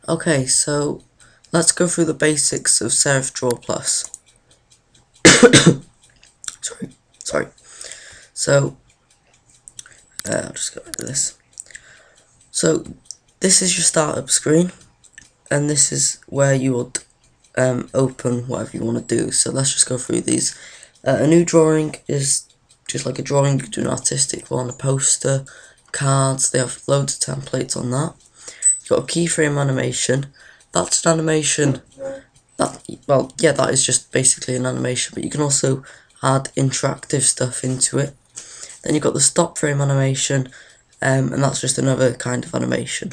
Okay, so let's go through the basics of serif drawPlus. sorry. So I'll just get rid of this. So this is your startup screen, and this is where you would open whatever you want to do. So let's just go through these. A new drawing is just like a drawing. You could do an artistic one, a poster, cards. They have loads of templates on that. You've got a keyframe animation. That's an animation. That is just basically an animation, but you can also add interactive stuff into it. Then you've got the stop frame animation, and that's just another kind of animation.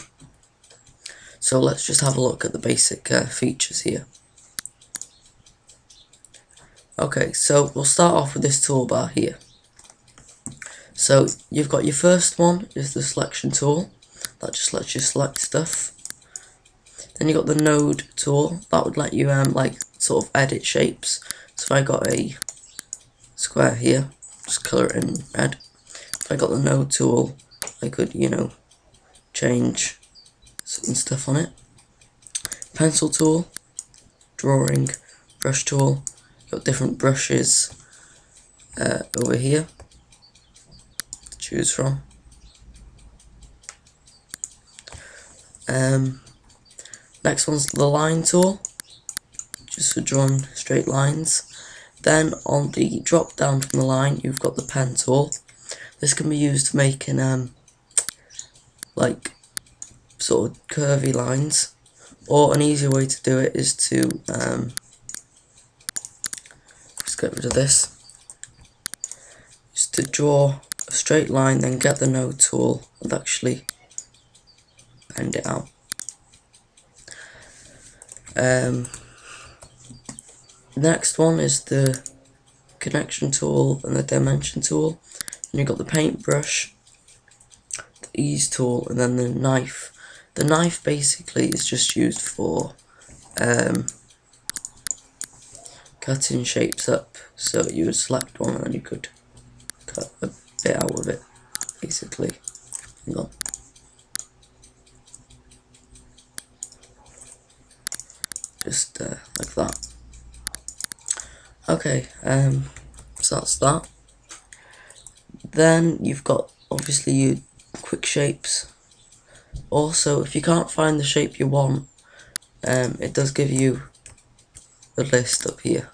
So let's just have a look at the basic features here. Okay, so we'll start off with this toolbar here. So you've got your first one is the selection tool, that just lets you select stuff. Then you got the node tool, that would let you like sort of edit shapes. So if I got a square here, just colour it in red. If I got the node tool, I could, change certain stuff on it. Pencil tool, drawing, brush tool. Got different brushes over here to choose from. Next one's the line tool, just for drawing straight lines. Then on the drop down from the line, you've got the pen tool. This can be used for making like sort of curvy lines, or an easier way to do it is to just get rid of this. Just to draw a straight line, then get the node tool and actually bend it out. Next one is the connection tool and the dimension tool. And you've got the paintbrush, the ease tool, and then the knife. The knife basically is just used for cutting shapes up. So you would select one and then you could cut a bit out of it, basically. Hang on. Just like that. Okay, so that's that. Then you've got obviously your quick shapes. Also, if you can't find the shape you want, it does give you a list up here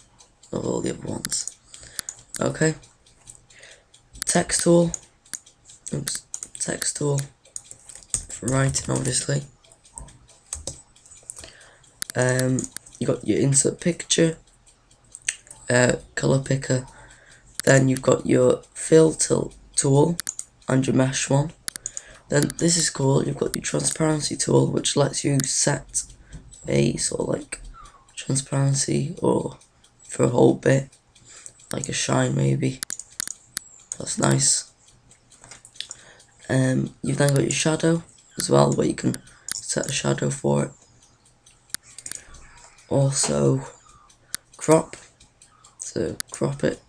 of all the other ones. Okay. Text tool. Oops. Text tool for writing, obviously. You got your insert picture, color picker. Then you've got your fill tool and your mesh one. Then this is cool. You've got your transparency tool, which lets you set a sort of like transparency or for a whole bit, like a shine maybe. That's nice. You've then got your shadow as well, where you can set a shadow for it. Also crop, to crop it.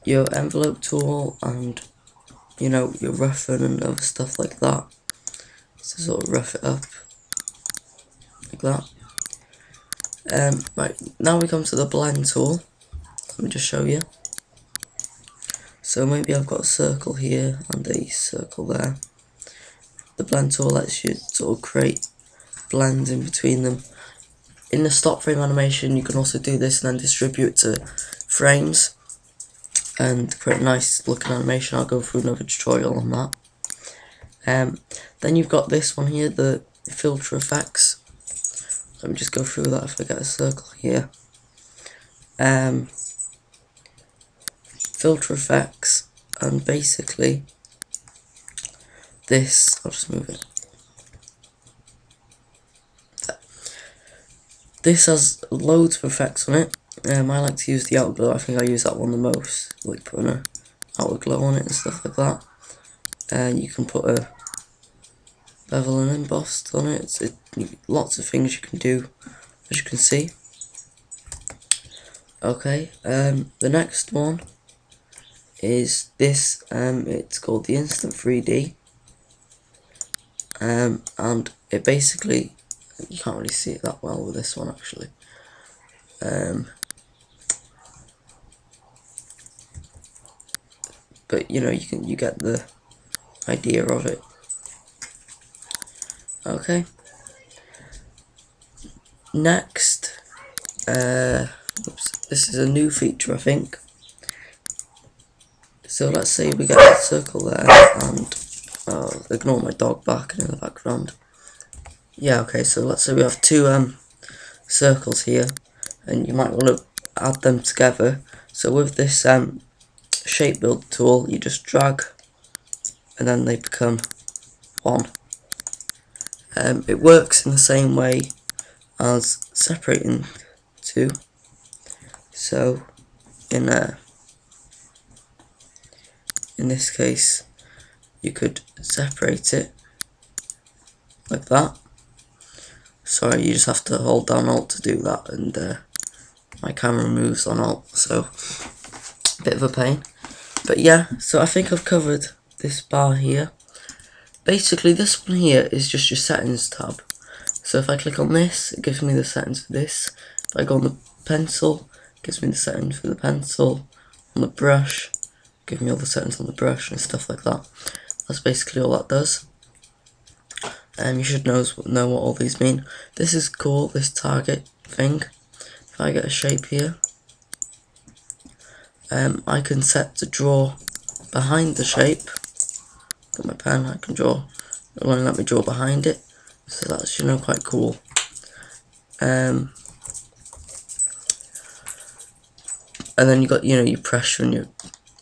Your envelope tool and your roughen and other stuff like that, to sort of rough it up like that. Right, now we come to the blend tool. Let me just show you. So maybe I've got a circle here and a circle there. The blend tool lets you sort of create blends in between them. In the stop frame animation, you can also do this and then distribute it to frames and create a nice looking animation. I'll go through another tutorial on that. Then you've got this one here, the filter effects. Let me just go through that if I get a circle here. Filter effects, and basically this, I'll just move it. This has loads of effects on it. I like to use the outer glow. I think I use that one the most, like putting a outer glow on it and stuff like that. You can put a bevel and embossed on it. Lots of things you can do, as you can see. Okay, the next one is this. It's called the Instant 3D, and it basically, you can't really see it that well with this one actually. But you know, you get the idea of it. Okay. Next, this is a new feature, I think. So let's say we get a circle there, and ignore my dog barking in the background. Yeah, okay. So let's say we have two circles here, and you might want to add them together. So with this shape build tool, you just drag, and then they become one. It works in the same way as separating two. So in this case, you could separate it like that. Sorry, you just have to hold down Alt to do that, and my camera moves on Alt, so a bit of a pain. But yeah, so I think I've covered this bar here. Basically, this one here is just your settings tab. So if I click on this, it gives me the settings for this. If I go on the pencil, it gives me the settings for the pencil. On the brush, give me all the settings on the brush and stuff like that. That's basically all that does. You should know what all these mean. This is cool, this target thing. If I get a shape here, I can set to draw behind the shape. Got my pen, I can draw. It'll only let me draw behind it, so that's, you know, quite cool. And then you got, you know, your pressure and your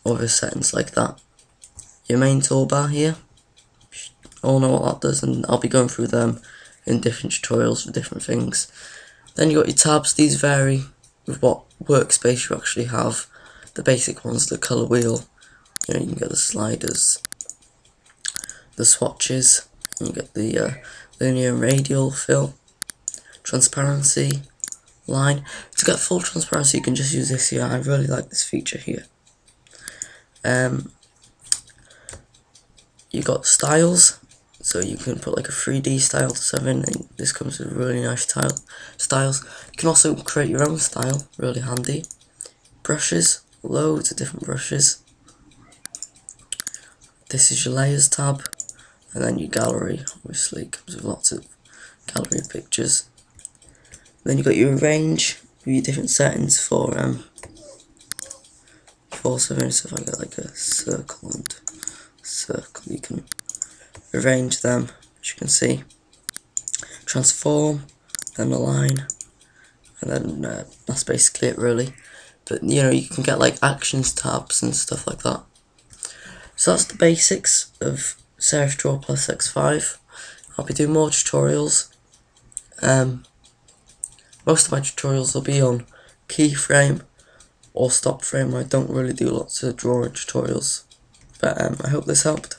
other settings like that. Your main toolbar here, all know what that does, and I'll be going through them in different tutorials for different things. Then you got your tabs. These vary with what workspace you actually have. The basic ones, the colour wheel, you know, you can get the sliders, the swatches, and you get the linear and radial fill, transparency, line. To get full transparency, you can just use this here. I really like this feature here. You got styles, so you can put like a 3D style to 7, and this comes with really nice styles. You can also create your own style, really handy. Brushes, loads of different brushes. This is your layers tab, and then your gallery, obviously it comes with lots of gallery of pictures. Then you got your arrange with your different settings for so if I get like a circle and circle, you can arrange them, as you can see. Transform, then align, and then that's basically it really. But you know, you can get like actions tabs and stuff like that. So that's the basics of Serif drawPlus X5. I'll be doing more tutorials. Most of my tutorials will be on keyframe or stop frame. I don't really do lots of drawing tutorials, but I hope this helped.